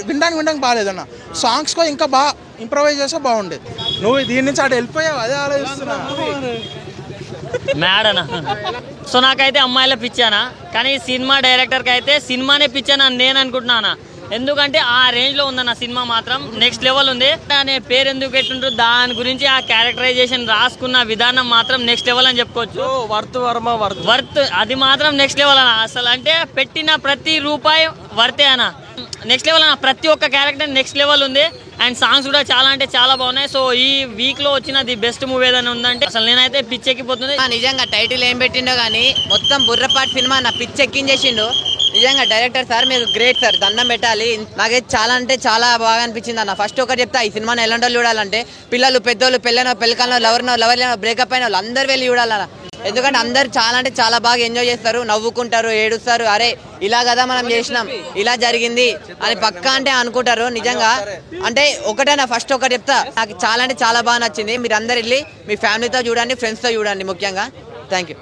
వినడానికి బాగాలేదన్న. సాంగ్స్ కూడా ఇంకా బాగా ఇంప్రవైజ్ చేస్తే బాగుండేది. నువ్వు దీని నుంచి అటు వెళ్ళిపోయావు, అదే ఆలోచిస్తున్నా. మ్యాడనా సో నాకైతే అమ్మాయిల పిచ్చానా, కానీ సినిమా డైరెక్టర్కి అయితే సినిమానే పిచ్చానా నేను అనుకుంటున్నానా. ఎందుకంటే ఆ రేంజ్లో ఉందన్న సినిమా మాత్రం నెక్స్ట్ లెవెల్ ఉంది. అనే పేరు ఎందుకు పెట్టుంటారు దాని గురించి ఆ క్యారెక్టరైజేషన్ రాసుకున్న విధానం మాత్రం నెక్స్ట్ లెవెల్ అని చెప్పుకోవచ్చు. వర్త్ అది మాత్రం నెక్స్ట్ లెవెల్ అన్న. అసలు అంటే పెట్టిన ప్రతి రూపాయి వర్తే అన్న. నెక్స్ట్ లెవెల్ అన్న. ప్రతి ఒక్క క్యారెక్టర్ నెక్స్ట్ లెవెల్ ఉంది. అండ్ సాంగ్స్ కూడా చాలా అంటే చాలా బాగున్నాయి. సో ఈ వీక్ లో వచ్చిన ది బెస్ట్ మూవీ ఏదైనా ఉందంటే అసలు నేనైతే పిచ్చెక్కిపోతుంది. నిజంగా టైటిల్ ఏం పెట్టిండో కానీ మొత్తం బుర్రపాటి సినిమా నా పిచ్చెక్కించేసిండు. నిజంగా డైరెక్టర్ సార్ మీరు గ్రేట్ సార్, దండం పెట్టాలి. నాకైతే చాలా అంటే చాలా బాగా అనిపించింది అన్న. ఫస్ట్ ఒకటి చెప్తా, ఈ సినిమాని ఎలాంటి వాళ్ళు చూడాలంటే పిల్లలు, పెద్దోళ్ళు, పెళ్ళైన పెళ్ళికాలను, లవర్ బ్రేకప్ అయిన వాళ్ళు అందరు వెళ్ళి చూడాలన్న. ఎందుకంటే అందరు చాలా అంటే చాలా బాగా ఎంజాయ్ చేస్తారు, నవ్వుకుంటారు, ఏడుస్తారు. అరే ఇలా కదా మనం చేసినాం, ఇలా జరిగింది అని పక్కా అంటే అనుకుంటారు. నిజంగా అంటే ఒకటేనా ఫస్ట్ ఒకటి చెప్తా, నాకు చాలా అంటే చాలా బాగా నచ్చింది. మీరు అందరు వెళ్ళి మీ ఫ్యామిలీతో చూడండి, ఫ్రెండ్స్తో చూడండి ముఖ్యంగా. Thank you.